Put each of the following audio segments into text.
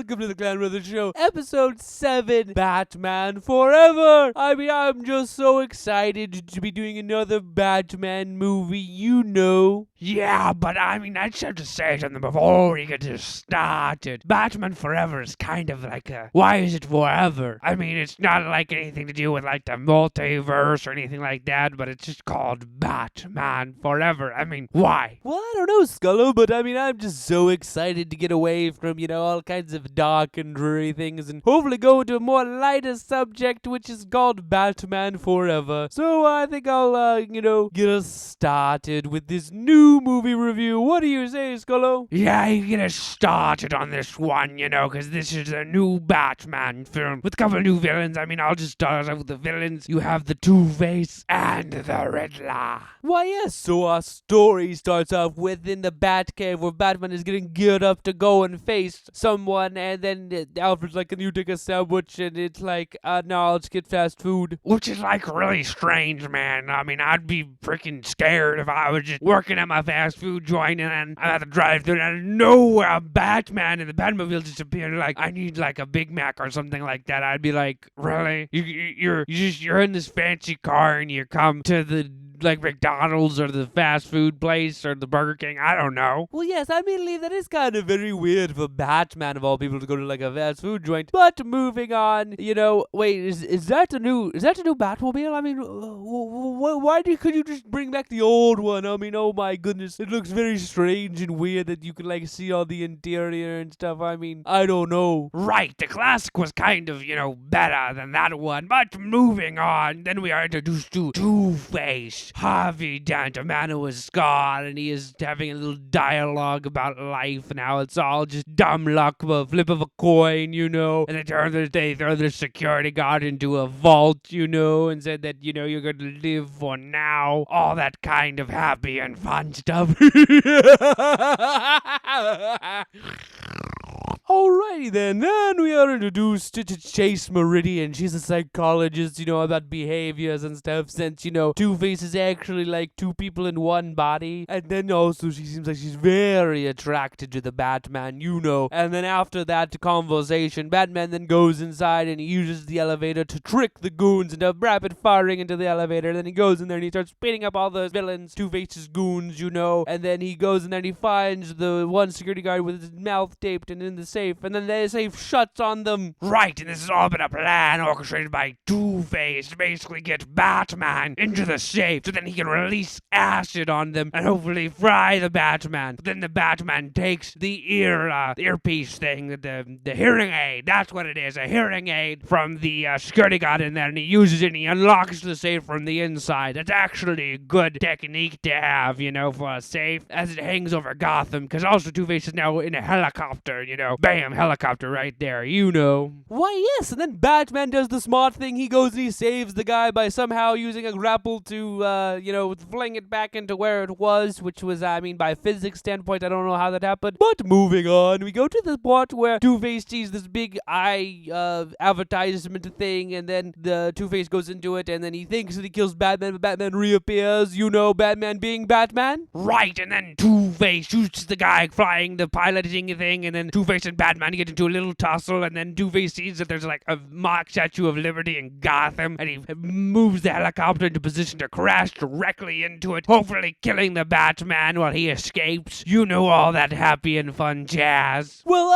welcome to the Clown Brothers Show, episode 7, Batman Forever. I mean, I'm just so excited to be doing another Batman movie, you know. Yeah, but I mean, I just have to say something before we get this started. Batman Forever is kind of like a, why is it forever? I mean, it's not like anything to do with like the multiverse or anything like that, but it's just called Batman Forever. I mean, why? Well, I don't know, Skullo, but I mean, I'm just so excited to get away from, all kinds of dark and dreary things and hopefully go into a more lighter subject, which is called Batman Forever. So I think I'll, get us started with this new movie review. What do you say, Skullo? Yeah, you get us started on this one, because this is a new Batman film with a couple of new villains. I mean, I'll just start off with the villains. You have the Two-Face and the Riddler. Why, yes, so our story starts off within the Batcave where Batman is getting geared up to go and face someone, and then Alfred's like, can you take a sandwich? And it's like, no, I'll just get fast food. Which is like really strange, man. I mean, I'd be freaking scared if I was just working at my fast food joint and then I had to drive through and I know where I'm Batman and the Batmobile Disappeared. Like, I need like a Big Mac or something like that. I'd be like, really? You're in this fancy car and you come to the like McDonald's or the fast food place or the Burger King. I don't know. Well, yes, I mean, Lee, that is kind of very weird for Batman of all people to go to like a fast food joint. But moving on, wait, is that a new Batmobile? I mean, could you just bring back the old one? I mean, oh my goodness, it looks very strange and weird that you can like see all the interior and stuff. I mean, I don't know. Right, the classic was kind of, better than that one. But moving on, then we are introduced to Two-Face. Harvey Dent, a man who is scarred, and he is having a little dialogue about life and how it's all just dumb luck, a flip of a coin, And they throw their security guard into a vault, and said that, you're going to live for now. All that kind of happy and fun stuff. Alrighty then we are introduced to Chase Meridian. She's a psychologist, about behaviors and stuff, since, Two-Face is actually like two people in one body. And then also she seems like she's very attracted to the Batman, And then after that conversation, Batman then goes inside and he uses the elevator to trick the goons into rapid firing into the elevator. Then he goes in there and he starts beating up all the villains, Two-Face's goons, And then he goes in there and he finds the one security guard with his mouth taped and in the safe, and then the safe shuts on them. Right, and this has all been a plan orchestrated by Two-Face to basically get Batman into the safe so then he can release acid on them and hopefully fry the Batman. But then the Batman takes the earpiece thing, the hearing aid, that's what it is, a hearing aid from the security guard in there, and he uses it and he unlocks the safe from the inside. That's actually a good technique to have, for a safe as it hangs over Gotham, because also Two-Face is now in a helicopter, Bam, helicopter right there, Why, yes, and then Batman does the smart thing. He goes and he saves the guy by somehow using a grapple to, fling it back into where it was, which was, by physics standpoint, I don't know how that happened. But moving on, we go to the part where Two-Face sees this big eye advertisement thing, and then the Two-Face goes into it, and then he thinks that he kills Batman, but Batman reappears, Batman being Batman. Right, and then Two-Face shoots the guy flying the piloting thing, and then Two-Face and Batman get into a little tussle, and then Two-Face sees that there's like a mock Statue of Liberty in Gotham, and he moves the helicopter into position to crash directly into it, hopefully killing the Batman while he escapes. All that happy and fun jazz. Well,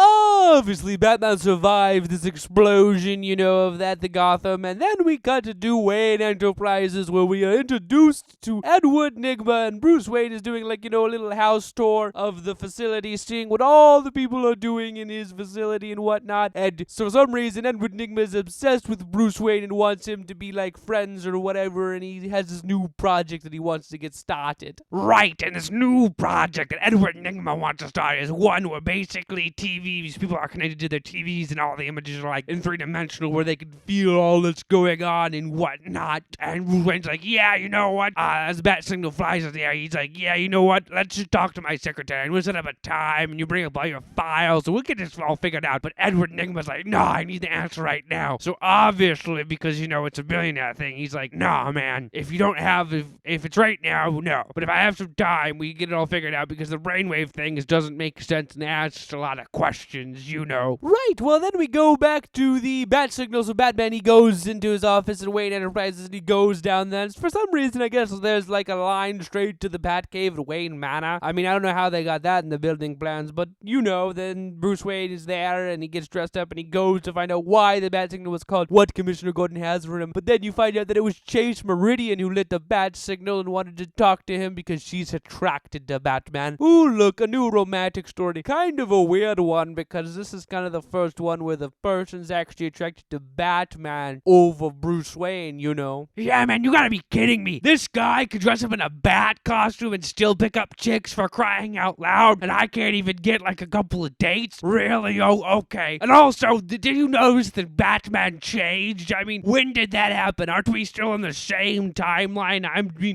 obviously Batman survived this explosion, of the Gotham, and then we cut to Wayne Enterprises where we are introduced to Edward Nygma, and Bruce Wayne is doing like, a little house tour of the facility, seeing what all the people are doing in his facility and whatnot, and so for some reason Edward Nygma is obsessed with Bruce Wayne and wants him to be like friends or whatever, and he has this new project that he wants to get started. Right, and this new project that Edward Nygma wants to start is one where basically TVs, people are connected to their TVs and all the images are like in three-dimensional where they can feel all that's going on and whatnot, and Bruce Wayne's like, yeah, you know what, as Bat Signal flies in there, he's like, yeah, you know what, let's just talk to my secretary and we'll set up a time and you bring up all your files and we'll get this all figured figured out. But Edward Nygma's like, nah, I need the answer right now. So obviously, because, it's a billionaire thing, he's like, nah, man, if it's right now, no. But if I have some time, we can get it all figured out, because the brainwave thing doesn't make sense and asks a lot of questions, Right, well then we go back to the bat signals of Batman. He goes into his office at Wayne Enterprises and he goes down there. For some reason, I guess there's like a line straight to the Batcave at Wayne Manor. I mean, I don't know how they got that in the building plans, but then Bruce Wayne is there and he gets dressed up and he goes to find out why the bat signal was called, what Commissioner Gordon has for him. But then you find out that it was Chase Meridian who lit the bat signal and wanted to talk to him because she's attracted to Batman. Ooh, look, a new romantic story. Kind of a weird one, because this is kind of the first one where the person's actually attracted to Batman over Bruce Wayne, Yeah, man, you gotta be kidding me. This guy could dress up in a bat costume and still pick up chicks, for crying out loud, and I can't even get like a couple of dates? Really? Oh, okay. And also, did you notice that Batman changed? I mean, when did that happen? Aren't we still in the same timeline?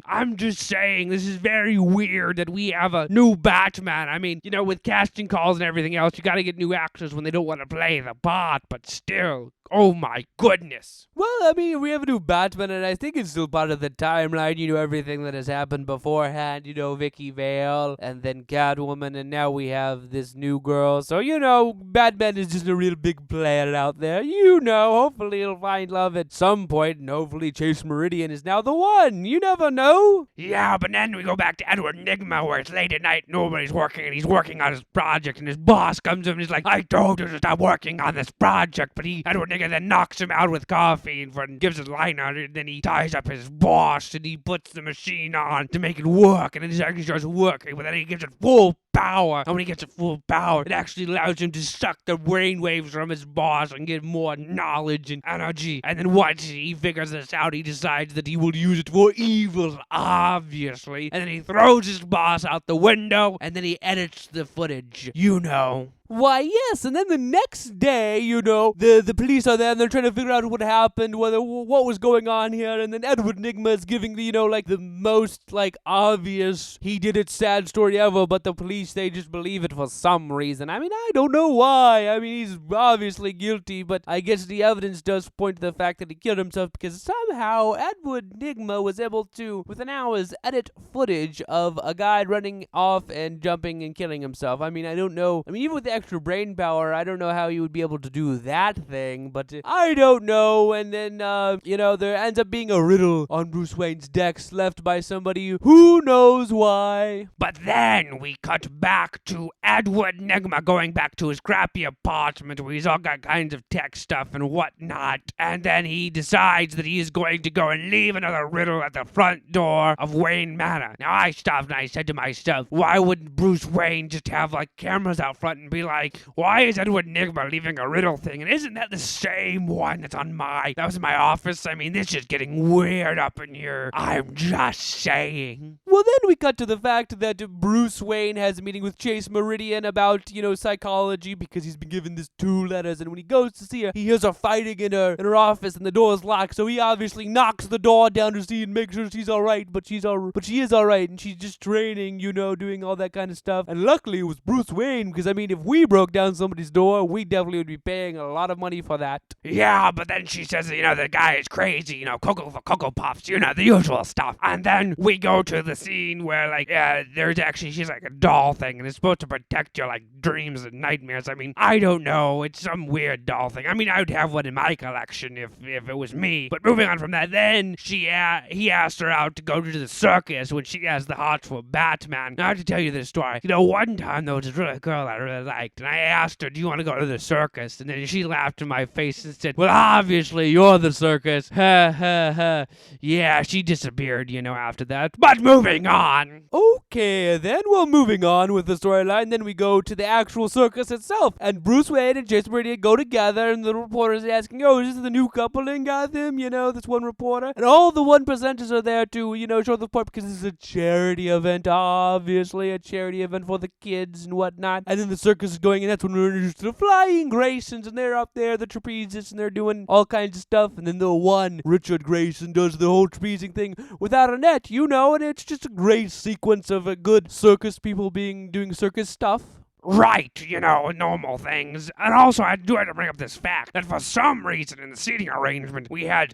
I'm just saying, this is very weird that we have a new Batman. I mean, with casting calls and everything else, you gotta get new actors when they don't want to play the part, but still. Oh my goodness. Well, I mean, we have a new Batman, and I think it's still part of the timeline, everything that has happened beforehand, Vicky Vale, and then Catwoman, and now we have this new girl. So, Batman is just a real big player out there. Hopefully he'll find love at some point, and hopefully Chase Meridian is now the one. You never know. Yeah, but then we go back to Edward Nygma, where it's late at night, nobody's working, and he's working on his project, and his boss comes in and he's like, I told you to stop working on this project, but Edward Nygma then knocks him out with coffee and gives a line on it, and then he ties up his boss and he puts the machine on to make it work, and then it actually starts working, but then he gives it full power, and when he gets it full power, it actually allows him to suck the brainwaves from his boss and get more knowledge and energy, and then once he figures this out, he decides that he will use it for evil, obviously, and then he throws his boss out the window, and then he edits the footage, Why, yes, and then the next day, the police are there and they're trying to figure out what happened, what was going on here, and then Edward Nygma is giving the most, obvious he did it sad story ever, but the police, they just believe it for some reason. I mean, I don't know why. I mean, he's obviously guilty, but I guess the evidence does point to the fact that he killed himself because somehow Edward Nygma was able to, within hours, edit footage of a guy running off and jumping and killing himself. I mean, I don't know. I mean, even with the extra brain power, I don't know how you would be able to do that thing, but I don't know. And then, there ends up being a riddle on Bruce Wayne's decks left by somebody who knows why. But then we cut back to Edward Nygma going back to his crappy apartment where he's all got kinds of tech stuff and whatnot, and then he decides that he is going to go and leave another riddle at the front door of Wayne Manor. Now I stopped and I said to myself, why wouldn't Bruce Wayne just have cameras out front and be like, why is Edward Nygma leaving a riddle thing? And isn't that the same one that was in my office? I mean, this is getting weird up in here. I'm just saying. Well, then we cut to the fact that Bruce Wayne has a meeting with Chase Meridian about, psychology, because he's been given these 2 letters, and when he goes to see her, he hears her fighting in her office, and the door is locked, so he obviously knocks the door down to see and make sure she's alright, but she is alright, and she's just training, doing all that kind of stuff, and luckily it was Bruce Wayne, because, I mean, if we broke down somebody's door, we definitely would be paying a lot of money for that. Yeah, but then she says, the guy is crazy, Cocoa for Cocoa Puffs, the usual stuff. And then we go to the scene where, she's like a doll thing, and it's supposed to protect your, dreams and nightmares. I mean, I don't know, it's some weird doll thing. I mean, I would have one in my collection if it was me. But moving on from that, then he asked her out to go to the circus when she has the hots for Batman. Now, I have to tell you this story. One time there was this really girl I really liked, and I asked her, do you want to go to the circus? And then she laughed in my face and said, well, obviously you're the circus. Ha ha ha. Yeah, she disappeared, after that. But moving on. Okay, then we're moving on with the storyline. Then we go to the actual circus itself, and Bruce Wayne and Chase Meridian go together, and the reporter's asking, is this the new couple in Gotham? This one reporter. And all the 1%ers are there to, show the part, because this is a charity event, obviously, a charity event for the kids and whatnot. And then the circus is going, and that's when we're introduced to the flying Graysons, and they're up there, the trapezes, and they're doing all kinds of stuff. And then the one Richard Grayson does the whole trapezing thing without a net, and it's just a great sequence of a good circus people doing circus stuff. Right, normal things. And also, I do have to bring up this fact that for some reason in the seating arrangement, we had,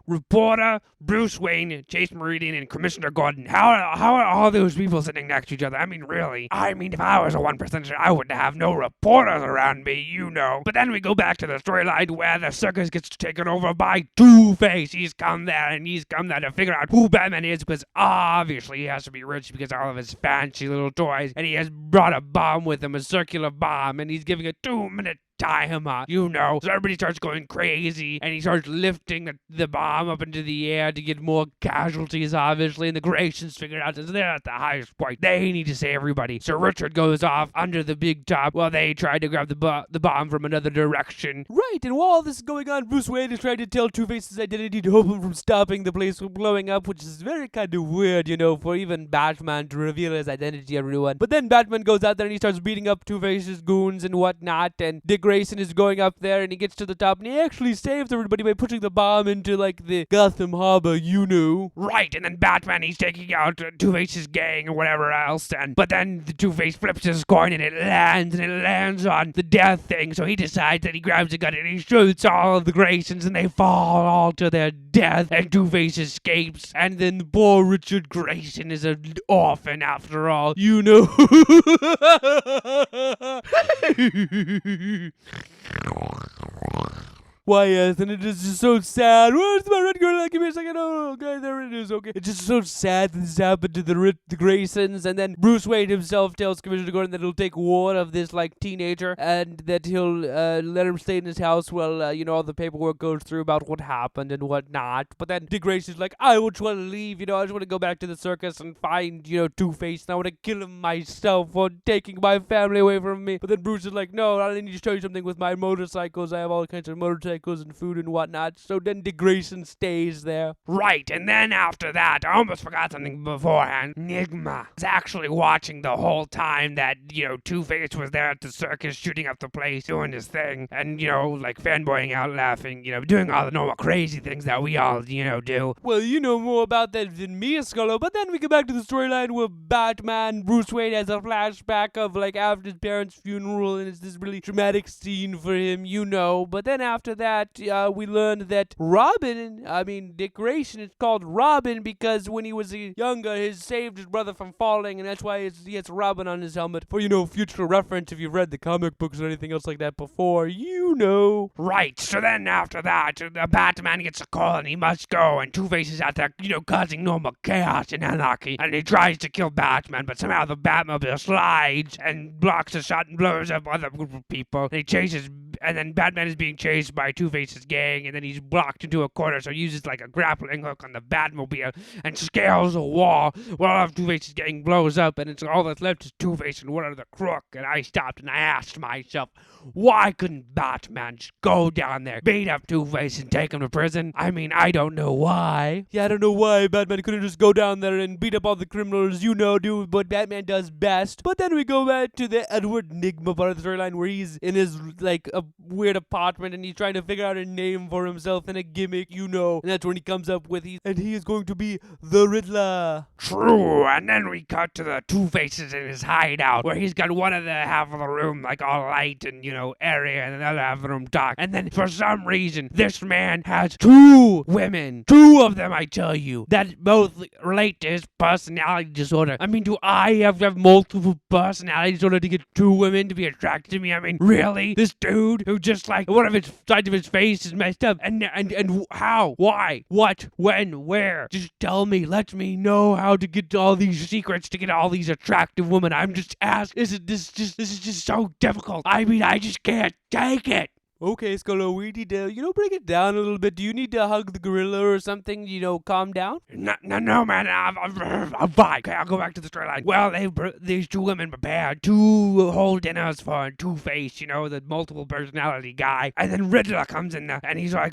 reporter, Bruce Wayne, Chase Meridian, and Commissioner Gordon. How are all those people sitting next to each other? I mean, really? I mean, if I was a 1%er, I wouldn't have no reporters around me, But then we go back to the storyline where the circus gets taken over by Two-Face. He's come there to figure out who Batman is, because obviously he has to be rich because of all of his fancy little toys, and he has brought a bomb with him, a circular bomb, and he's giving a 2-minute timer, So everybody starts going crazy, and he starts lifting the bomb up into the air to get more casualties, obviously, and the Graysons figure out that they're at the highest point. They need to save everybody. So Richard goes off under the big top while they try to grab the bomb from another direction. Right, and while all this is going on, Bruce Wayne is trying to tell Two-Face's identity to help him from stopping the place from blowing up, which is very kind of weird, for even Batman to reveal his identity to everyone. But then Batman goes out there and he starts beating up Two-Face's goons and whatnot, and Dick Grayson is going up there and he gets to the top and he actually saves everybody by pushing the bomb into the Gotham Harbor, Right, and then Batman, he's taking out Two-Face's gang or whatever else, but then the Two-Face flips his coin and it lands on the death thing, so he decides that he grabs a gun and he shoots all of the Graysons and they fall all to their death, and Two-Face escapes, and then poor Richard Grayson is an orphan after all, Why, yes, and it is just so sad. Where's my red girl? Give me a second. Oh, okay, there it is. Okay. It's just so sad that this happened to the Graysons. And then Bruce Wayne himself tells Commissioner Gordon that he'll take one of this, teenager, and that he'll let him stay in his house while, all the paperwork goes through about what happened and whatnot. But then Dick Grayson's like, I just want to leave, I just want to go back to the circus and find, Two-Face, and I want to kill him myself for taking my family away from me. But then Bruce is like, no, I need to show you something with my motorcycles. I have all kinds of motorcycles and food and whatnot. So then Dick Grayson stays there. Right, and then after that, I almost forgot something beforehand. Nigma was actually watching the whole time that, Two-Face was there at the circus shooting up the place, doing his thing, and, fanboying out, laughing, doing all the normal crazy things that we all, do. Well, you know more about that than me, Skullo, but then we get back to the storyline where Batman, Bruce Wayne has a flashback of, after his parents' funeral, and it's this really dramatic scene for him, but then after that, we learned that Dick Grayson is called Robin because when he was younger, he saved his brother from falling, and that's why he has Robin on his helmet for, future reference if you've read the comic books or anything else like that before, Right, so then after that, the Batman gets a call and he must go, and Two-Face is out there, causing normal chaos and anarchy, and he tries to kill Batman, but somehow the Batmobile slides and blocks the shot and blows up other group of people, and then Batman is being chased by Two-Face's gang, and then he's blocked into a corner, so he uses a grappling hook on the Batmobile and scales a wall while all of Two-Face's gang blows up, and it's all that's left is Two-Face and one other crook. And I stopped and I asked myself, why couldn't Batman just go down there, beat up Two-Face and take him to prison? I mean, I don't know why. Yeah, I don't know why Batman couldn't just go down there and beat up all the criminals, do what Batman does best. But then we go back to the Edward Nigma part of the storyline where he's in his, a weird apartment and he's trying to figure out a name for himself and a gimmick, and that's when he comes up with he is going to be the Riddler. True, and then we cut to the Two-Faces in his hideout where he's got one of the half of the room all light and area, and the other half of the room dark. And then for some reason, this man has two women, two of them, I tell you, that both relate to his personality disorder. I mean, do I have to have multiple personality disorder to get two women to be attracted to me? I mean, really? This dude who just one of his sides of his face is messed up, and how, why, what, when, where? Just tell me, let me know how to get all these secrets, to get all these attractive women. I'm just asked. This is just so difficult. I mean, I just can't take it. Okay, Skullo, we need to, break it down a little bit. Do you need to hug the gorilla or something, calm down? No, man, I'm fine. Okay, I'll go back to the storyline. Well, these two women prepared two whole dinners for Two-Face, the multiple personality guy. And then Riddler comes in there, and he's I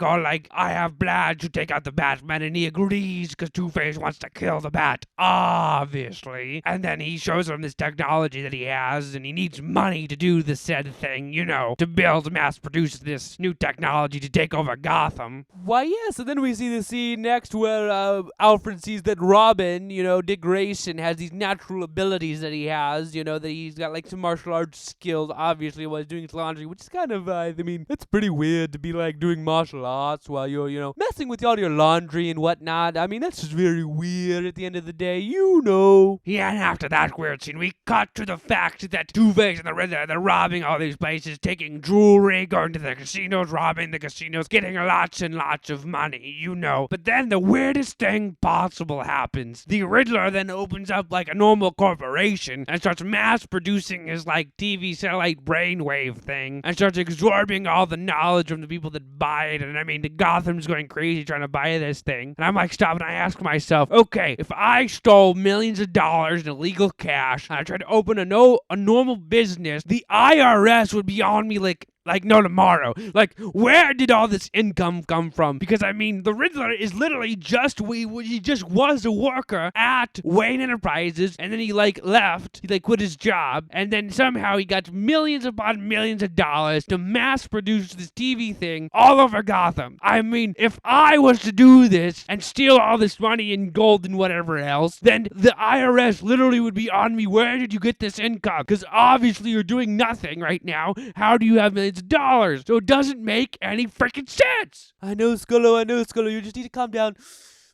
have plans to take out the Batman, and he agrees because Two-Face wants to kill the Bat, obviously. And then he shows him this technology that he has, and he needs money to do the said thing, to build, mass produce use this new technology to take over Gotham. Why, yes, and then we see the scene next where Alfred sees that Robin, Dick Grayson, has these natural abilities that he has, that he's got like some martial arts skills, obviously, while he's doing his laundry, which is kind of, it's pretty weird to be like doing martial arts while you're, messing with all your laundry and whatnot. That's just very weird at the end of the day, Yeah, and after that weird scene, we cut to the fact that Two-Face and the Riddler, they're robbing all these places, taking jewelry, going to the casinos, robbing the casinos, getting lots and lots of money, But then the weirdest thing possible happens. The Riddler then opens up like a normal corporation and starts mass producing his like TV satellite brainwave thing and starts absorbing all the knowledge from the people that buy it. And the Gotham's going crazy trying to buy this thing. And I'm like, stop, and I ask myself, okay, if I stole millions of dollars in illegal cash and I tried to open a normal business, the IRS would be on me like no tomorrow. Like, where did all this income come from? Because, the Riddler is literally he just was a worker at Wayne Enterprises, and then he, left. He, quit his job, and then somehow he got millions upon millions of dollars to mass-produce this TV thing all over Gotham. If I was to do this and steal all this money and gold and whatever else, then the IRS literally would be on me. Where did you get this income? Because obviously you're doing nothing right now. How do you have millions of dollars? So it doesn't make any freaking sense. I know, Skullo, you just need to calm down.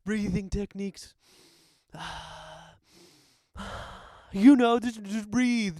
Breathing techniques. Just breathe.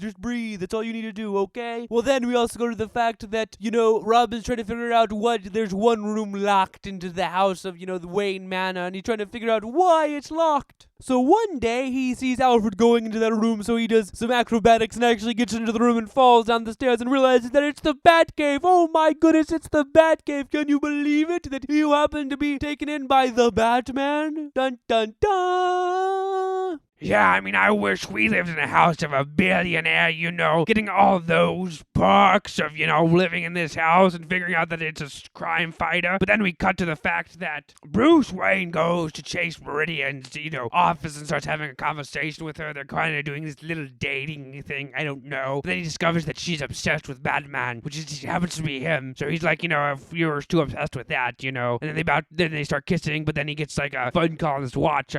That's all you need to do, okay? Well, then we also go to the fact that, Robin's trying to figure out there's one room locked into the house of, the Wayne Manor, and he's trying to figure out why it's locked. So one day, he sees Alfred going into that room, so he does some acrobatics and actually gets into the room and falls down the stairs and realizes that it's the Batcave. Oh my goodness, it's the Batcave. Can you believe it? That you happen to be taken in by the Batman? Dun dun dun! Yeah, I wish we lived in a house of a billionaire, getting all those perks of, living in this house and figuring out that it's a crime fighter. But then we cut to the fact that Bruce Wayne goes to Chase Meridian's, office and starts having a conversation with her. They're kind of doing this little dating thing, I don't know. But then he discovers that she's obsessed with Batman, which happens to be him. So he's like, if you're too obsessed with that, And then they start kissing, but then he gets like a phone call on his watch.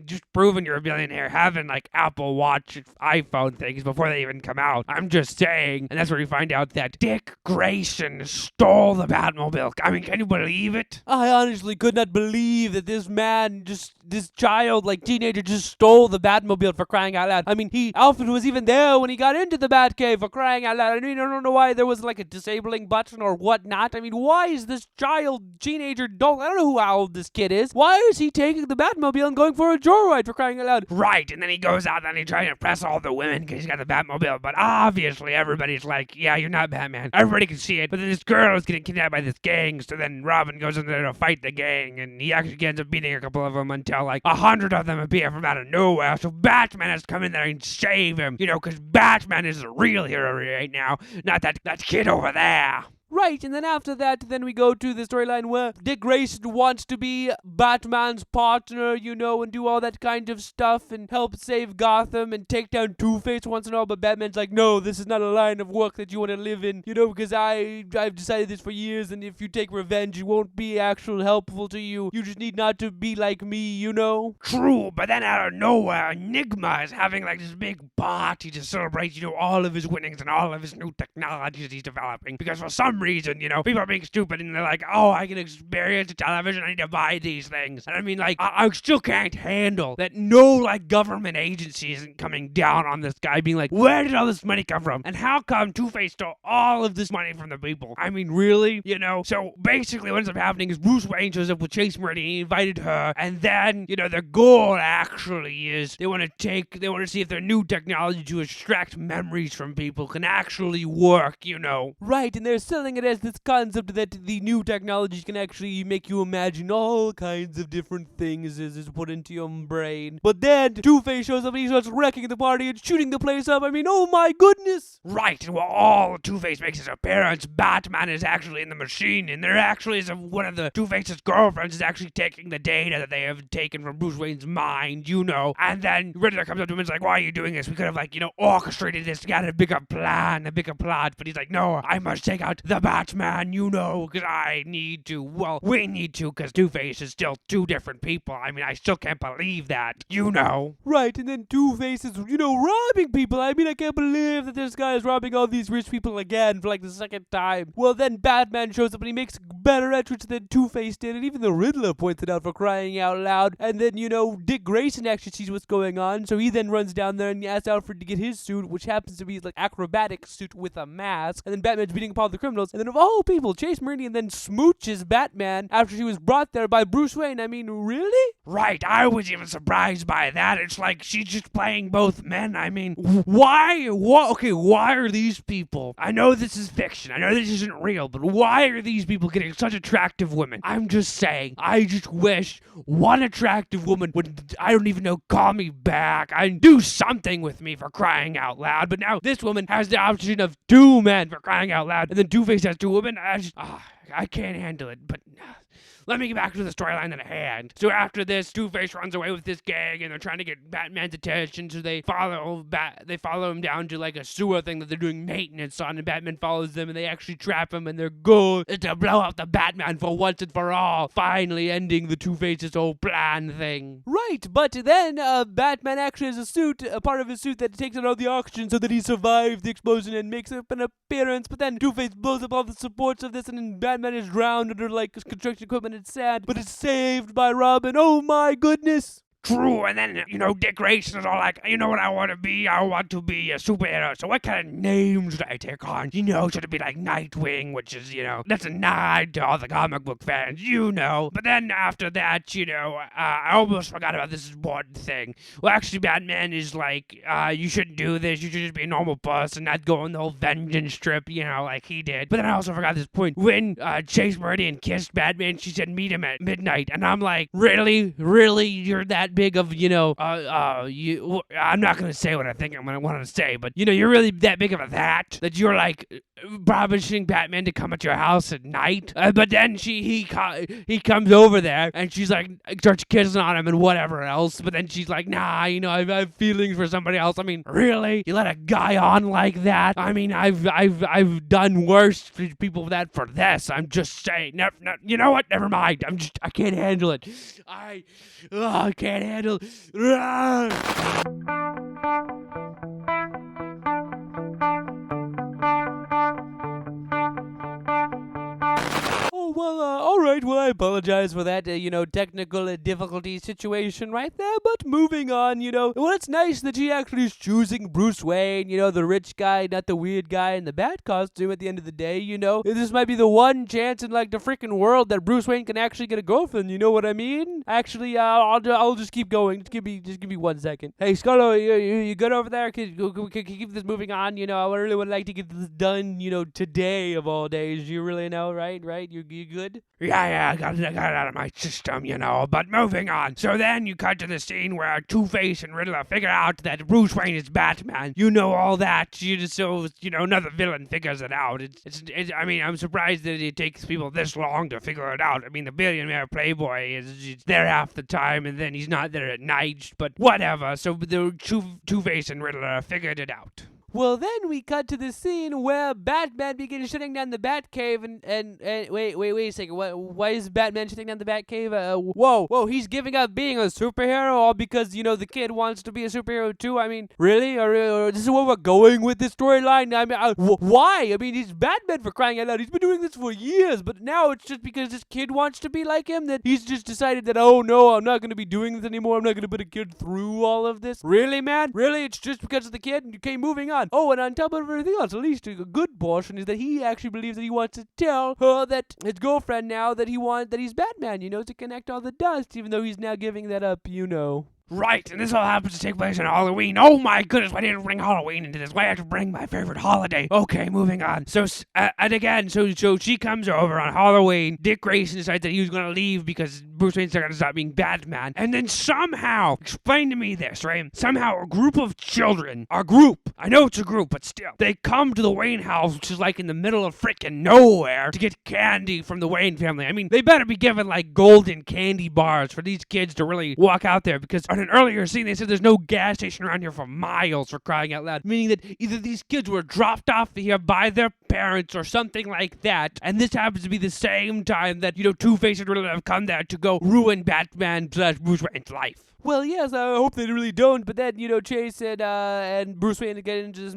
Just proving you're a billionaire having like Apple Watch, iPhone things before they even come out. I'm just saying. And that's where we find out that Dick Grayson stole the Batmobile. Can you believe it? I honestly could not believe that this child, teenager, just stole the Batmobile, for crying out loud. Alfred was even there when he got into the Batcave, for crying out loud. I don't know why there was a disabling button or whatnot. Why is this teenager, I don't know how old this kid is. Why is he taking the Batmobile and going for a joyride, for crying out loud? Right, and then he goes out and he's trying to impress all the women because he's got the Batmobile, but obviously everybody's like, yeah, you're not Batman. Everybody can see it, but then this girl is getting kidnapped by this gang, so then Robin goes in there to fight the gang, and he actually ends up beating a couple of them until 100 of them appear from out of nowhere, so Batman has to come in there and save him, because Batman is the real hero right now, not that kid over there. Right, and then after that, we go to the storyline where Dick Grayson wants to be Batman's partner, and do all that kind of stuff and help save Gotham and take down Two-Face once and all, but Batman's like, no, this is not a line of work that you want to live in, because I've decided this for years, and if you take revenge, it won't be actually helpful to you. You just need not to be like me, True, but then out of nowhere, Enigma is having this big party to celebrate, all of his winnings and all of his new technologies he's developing, because for some reason, people are being stupid and they're like, oh, I can experience television, I need to buy these things. And I still can't handle that no, government agency isn't coming down on this guy being like, where did all this money come from? And how come Two-Face stole all of this money from the people? Really? So basically what ends up happening is Bruce Wayne shows up with Chase Meridian, he invited her, and then, their goal actually is they want to see if their new technology to extract memories from people can actually work, Right, and they're selling it as this concept that the new technology can actually make you imagine all kinds of different things as is put into your brain. But then Two-Face shows up and he starts wrecking the party and shooting the place up. Oh my goodness! Right, and while all Two-Face makes his appearance, Batman is actually in the machine, and there actually is one of the Two-Face's girlfriends is actually taking the data that they have taken from Bruce Wayne's mind, and then Riddler comes up to him and is like, why are you doing this? We could have, orchestrated this, got a bigger plan, a bigger plot, but he's like, no, I must take out the the Batman, you know, because I need to. Well, we need to, because Two-Face is still two different people. I mean, I still can't believe that, you know. Right, and then Two-Face is, robbing people. I mean, I can't believe that this guy is robbing all these rich people again for like the second time. Well, then Batman shows up and he makes better entrance than Two-Face did, and even the Riddler pointed out, for crying out loud. And then, Dick Grayson actually sees what's going on, so he then runs down there and asks Alfred to get his suit, which happens to be like acrobatic suit with a mask. And then Batman's beating up all the criminals, and then of all people, Chase Meridian then smooches Batman after she was brought there by Bruce Wayne. I mean, really? Right, I was even surprised by that. It's like she's just playing both men. I mean, why? Okay, why are these people? I know this is fiction. I know this isn't real, but why are these people getting such attractive women? I'm just saying, I just wish one attractive woman would, I don't even know, call me back. I'd do something with me, for crying out loud. But now this woman has the option of two men, for crying out loud, and then Two-Face has two women. I can't handle it, but let me get back to the storyline at hand. So after this, Two-Face runs away with this gang, and they're trying to get Batman's attention, so they follow him down to like a sewer thing that they're doing maintenance on, and Batman follows them, and they actually trap him, and their goal is to blow up the Batman for once and for all, finally ending the Two-Face's whole plan thing. Right, but then Batman actually has a part of his suit that takes it out of the auction so that he survived the explosion and makes up an appearance, but then Two-Face blows up all the supports of this, and then Batman is drowned under like construction equipment. It's sad, but it's saved by Robin. Oh my goodness. True, and then, Dick Grayson is all like, you know what I want to be? I want to be a superhero. So what kind of name should I take on? Should it be like Nightwing, which is, that's a nod to all the comic book fans, But then after that, I almost forgot about this one thing. Well, actually, Batman is like, you shouldn't do this. You should just be a normal person, not go on the whole vengeance trip, like he did. But then I also forgot this point. When Chase Meridian kissed Batman, she said, meet him at midnight. And I'm like, really? Really? You're that big of, I'm not going to say what I think I'm going to want to say, but, you're really that big of a that you're like promising Batman to come at your house at night. But then he comes over there and she's like, starts kissing on him and whatever else. But then she's like, nah, I have feelings for somebody else. I mean, really? You let a guy on like that? I mean, I've done worse to people for this. I'm just saying. You know what? Never mind. I can't handle it. I can't handle. Oh, well, all right. Well, I apologize for that, technical difficulty situation right there. But moving on, well, it's nice that she actually is choosing Bruce Wayne, the rich guy, not the weird guy in the bat costume at the end of the day, This might be the one chance in, like, the freaking world that Bruce Wayne can actually get a girlfriend, you know what I mean? Actually, I'll just keep going. Just give me 1 second. Hey, Skullo, you good over there? Can you keep this moving on? I really would like to get this done, today of all days. You really know, right? You good? Yeah, I got it out of my system, but moving on. So then you cut to the scene where Two-Face and Riddler figure out that Bruce Wayne is Batman. All that. Another villain figures it out. I mean, I'm surprised that it takes people this long to figure it out. I mean, the billionaire playboy is there half the time, and then he's not there at night, but whatever. So the Two-Face and Riddler figured it out. Well, then we cut to the scene where Batman begins shutting down the Batcave, and wait a second. Why is Batman shutting down the Batcave? Whoa, he's giving up being a superhero all because, the kid wants to be a superhero too? I mean, really? Or this is where we're going with this storyline? I mean, why? I mean, he's Batman, for crying out loud. He's been doing this for years, but now it's just because this kid wants to be like him that he's just decided that, oh no, I'm not going to be doing this anymore. I'm not going to put a kid through all of this. Really, man? Really? It's just because of the kid? Okay, moving on. Oh, and on top of everything else, at least a good portion is that he actually believes that he wants to tell her that his girlfriend now that he's Batman, to connect all the dots, even though he's now giving that up, Right, and this all happens to take place on Halloween. Oh my goodness, why didn't I bring Halloween into this? Why I have to bring my favorite holiday? Okay, moving on. So she comes over on Halloween. Dick Grayson decides that he was going to leave because Bruce Wayne's not gonna stop being Batman. And then somehow, explain to me this, right? Somehow a group of children, I know it's a group, but still, they come to the Wayne house, which is like in the middle of freaking nowhere, to get candy from the Wayne family. I mean, they better be given like golden candy bars for these kids to really walk out there, because on an earlier scene, they said there's no gas station around here for miles, for crying out loud. Meaning that either these kids were dropped off here by their parents or something like that, and this happens to be the same time that, Two-Face and Riddler have come there to go ruin Batman/Bruce Wayne's life. Well, yes, I hope they really don't. But then, Chase and Bruce Wayne get into this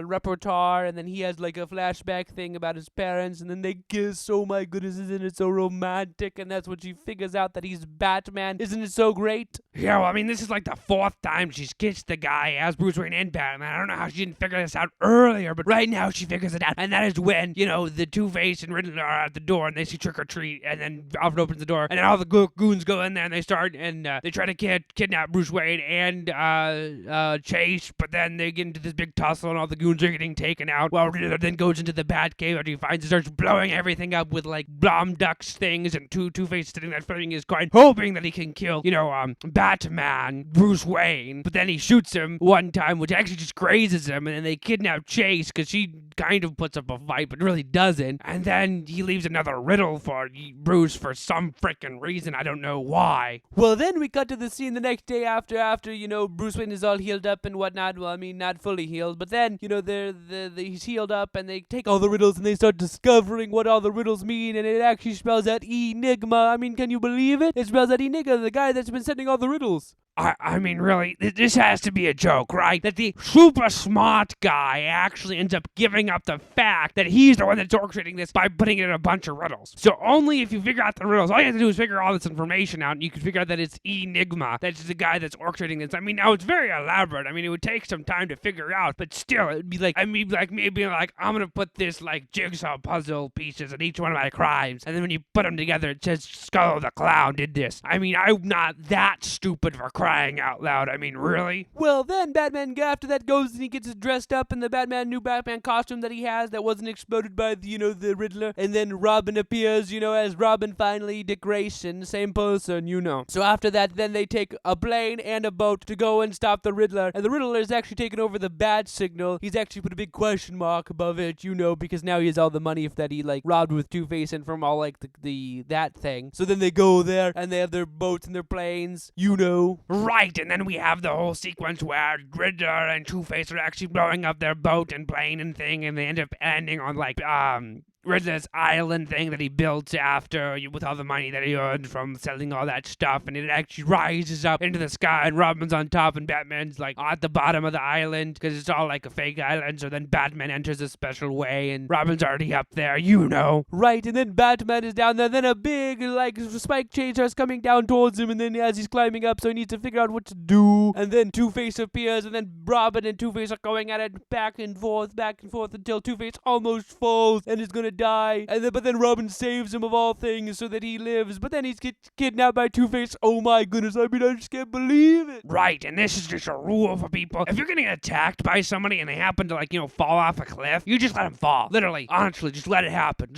repertoire, and then he has like a flashback thing about his parents, and then they kiss. Oh my goodness, isn't it so romantic? And that's when she figures out that he's Batman. Isn't it so great? Yeah, well, I mean, this is like the 4th time she's kissed the guy as Bruce Wayne and Batman. I don't know how she didn't figure this out earlier, but right now she figures it out. And that is when, the Two-Face and Riddler are at the door, and they see Trick or Treat, and then Alfred opens the door, and then all the goons go in there, and they start, and they try to kidnap Bruce Wayne and Chase, but then they get into this big tussle, and all the goons are getting taken out. Well, Riddler then goes into the Batcave after he finds and starts blowing everything up with like bomb ducks things, and Two-Face sitting there flipping his coin, hoping that he can kill, Batman, Bruce Wayne. But then he shoots him one time, which actually just grazes him, and then they kidnap Chase because she kind of puts up a fight, but really doesn't. And then he leaves another riddle for Bruce for some freaking reason. I don't know why. Well, then we cut to the scene the next day after Bruce Wayne is all healed up and whatnot. Well, I mean, not fully healed, but then he's healed up, and they take all the riddles and they start discovering what all the riddles mean, and it actually spells out Enigma. I mean, can you believe it? It spells out Enigma, the guy that's been sending all the riddles. I mean, really, this has to be a joke, right? That the super smart guy actually ends up giving up the fact that he's the one that's orchestrating this by putting in a bunch of riddles. So only if you figure out the riddles, all you have to do is figure all this information out, and you can figure out that it's Enigma. That's the guy that's orchestrating this. I mean, now it's very elaborate. I mean, it would take some time to figure out, but still, it'd be like, I'm gonna put this like jigsaw puzzle pieces in each one of my crimes, and then when you put them together, it says Skullo the Clown did this. I mean, I'm not that stupid for crying out loud. I mean, really? Well, then Batman after that goes and he gets dressed up in the new Batman costume that he has that wasn't exploded by the Riddler, and then Robin appears, as Robin finally, Dick Grayson, same person, So after that, then they take a plane and a boat to go and stop the Riddler, and the Riddler is actually taken over the bat signal. He's actually put a big question mark above it, because now he has all the money that he robbed with Two-Face and from all that thing. So then they go there and they have their boats and their planes, Right, and then we have the whole sequence where Riddler and Two-Face are actually blowing up their boat and plane and thing, and they end up ending on Riddler's island thing that he built after with all the money that he earned from selling all that stuff, and it actually rises up into the sky, and Robin's on top and Batman's at the bottom of the island because it's all like a fake island. So then Batman enters a special way and Robin's already up there, Right, and then Batman is down there, then a big spike chain starts coming down towards him, and then as he's climbing up, so he needs to figure out what to do, and then Two-Face appears, and then Robin and Two-Face are going at it back and forth until Two-Face almost falls and is gonna die, but then Robin saves him of all things so that he lives, but then he's kidnapped by Two-Face. Oh my goodness, I mean, I just can't believe it. Right, and this is just a rule for people. If you're getting attacked by somebody and they happen to fall off a cliff, you just let them fall. Literally, honestly, just let it happen.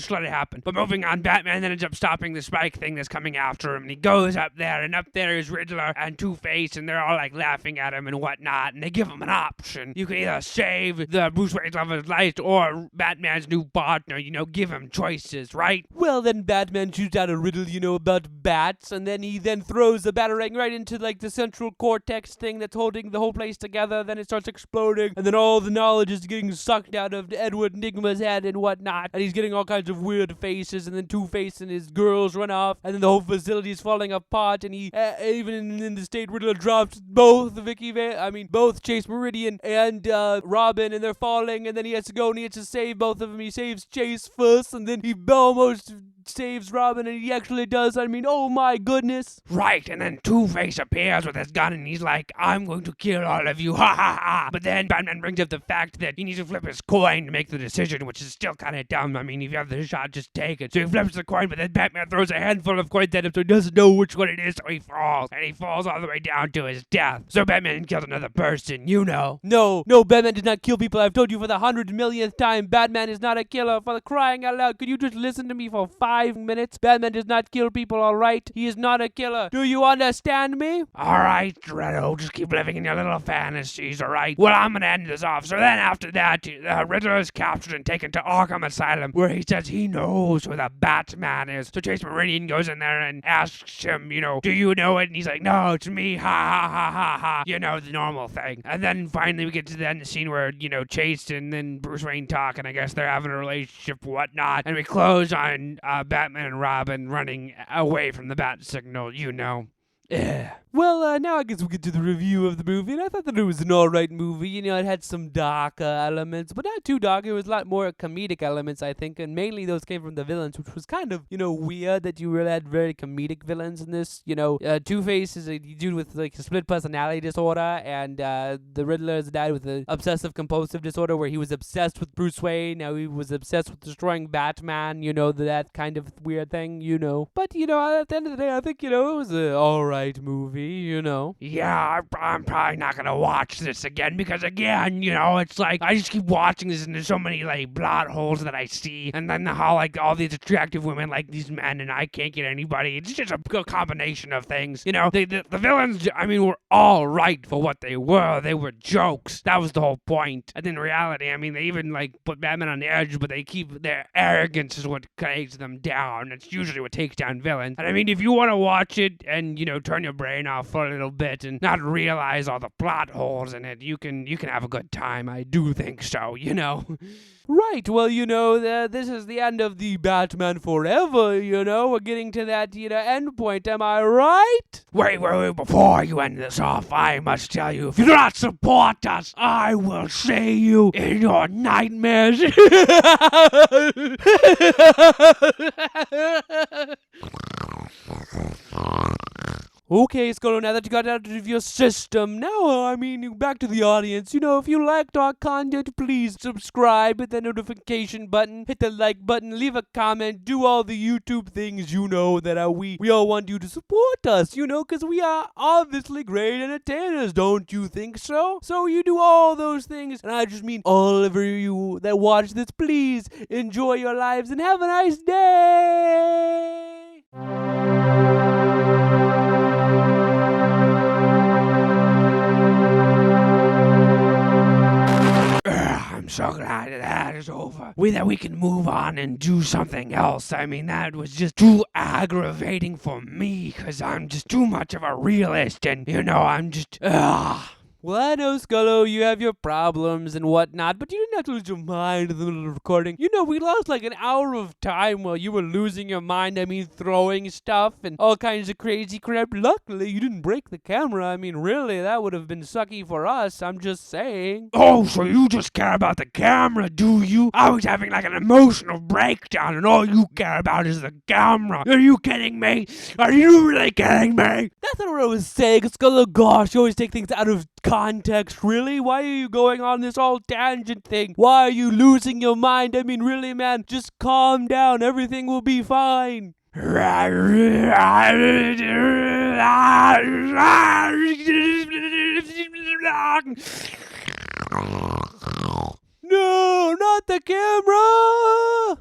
But moving on, Batman then ends up stopping the spike thing that's coming after him, and he goes up there, and up there is Riddler and Two-Face, and they're all laughing at him and whatnot, and they give him an option. You can either save the Bruce Wayne's of his life or Batman's new partner, give him choices, right? Well, then Batman shoots out a riddle, about bats, and then he throws the batarang right into the central cortex thing that's holding the whole place together. Then it starts exploding, and then all the knowledge is getting sucked out of Edward Nygma's head and whatnot, and he's getting all kinds of weird faces, and then Two-Face and his girls run off, and then the whole facility is falling apart, and he even in the state Riddler drops both Chase Meridian and Robin, and they're falling, and then he has to go and he has to save both of them. He saves Chase first, and then he almost saves Robin, and he actually does. I mean, oh my goodness. Right, and then Two-Face appears with his gun, and he's like, I'm going to kill all of you, ha ha ha. But then Batman brings up the fact that he needs to flip his coin to make the decision, which is still kind of dumb. I mean, if you have the shot, just take it. So he flips the coin, but then Batman throws a handful of coins at him, so he doesn't know which one it is, so he falls. And he falls all the way down to his death. So Batman killed another person, No, Batman did not kill people. I've told you for the 100 millionth time, Batman is not a killer. For the crying out loud, could you just listen to me for 5 5 minutes. Batman does not kill people, alright? He is not a killer. Do you understand me? Alright, Riddler, just keep living in your little fantasies, alright? Well, I'm gonna end this off. So then after that, Riddler is captured and taken to Arkham Asylum, where he says he knows where the Batman is. So Chase Meridian goes in there and asks him, do you know it? And he's like, no, it's me, ha ha ha ha ha. The normal thing. And then finally we get to the end of the scene where, Chase and then Bruce Wayne talk, and I guess they're having a relationship, whatnot. And we close on Batman and Robin running away from the bat signal, Yeah. Well, now I guess we get to the review of the movie, and I thought that it was an alright movie. It had some dark elements, but not too dark. It was a lot more comedic elements, I think, and mainly those came from the villains, which was kind of, weird that you really had very comedic villains in this. Two-Face is a dude with, a split personality disorder, and the Riddler is a guy with an obsessive-compulsive disorder where he was obsessed with Bruce Wayne, now he was obsessed with destroying Batman, that kind of weird thing, But, at the end of the day, I think, it was an alright movie. Yeah, I'm probably not gonna watch this again because it's like I just keep watching this and there's so many plot holes that I see, and then how all these attractive women like these men and I can't get anybody. It's just a combination of things. The villains, were all right for what they were. They were jokes. That was the whole point. And in reality, they even put Batman on the edge, but they keep their arrogance is what takes them down. It's usually what takes down villains. And if you want to watch it and turn your brain off for a little bit and not realize all the plot holes in it, you can have a good time. I do think so, Right, well, this is the end of the Batman Forever, we're getting to that, end point, am I right? Wait, before you end this off, I must tell you, if you do not support us, I will see you in your nightmares. Okay, Skullo, now that you got it out of your system, now, back to the audience. If you liked our content, please subscribe, hit the notification button, hit the like button, leave a comment, do all the YouTube things, that we all want you to support us, because we are obviously great entertainers, don't you think so? So you do all those things, and I just mean all of you that watch this, please enjoy your lives and have a nice day! I'm so glad that is over. That we can move on and do something else. That was just too aggravating for me, because I'm just too much of a realist, and, I'm just, Well, I know, Skullo, you have your problems and whatnot, but you didn't have to lose your mind in the middle of recording. We lost an hour of time while you were losing your mind, throwing stuff and all kinds of crazy crap. Luckily, you didn't break the camera. Really, that would have been sucky for us, I'm just saying. Oh, so you just care about the camera, do you? I was having an emotional breakdown, and all you care about is the camera. Are you kidding me? Are you really kidding me? That's not what I was saying, Skullo. Gosh, you always take things out of context, really? Why are you going on this whole tangent thing? Why are you losing your mind? Really, man, just calm down. Everything will be fine. No, not the camera!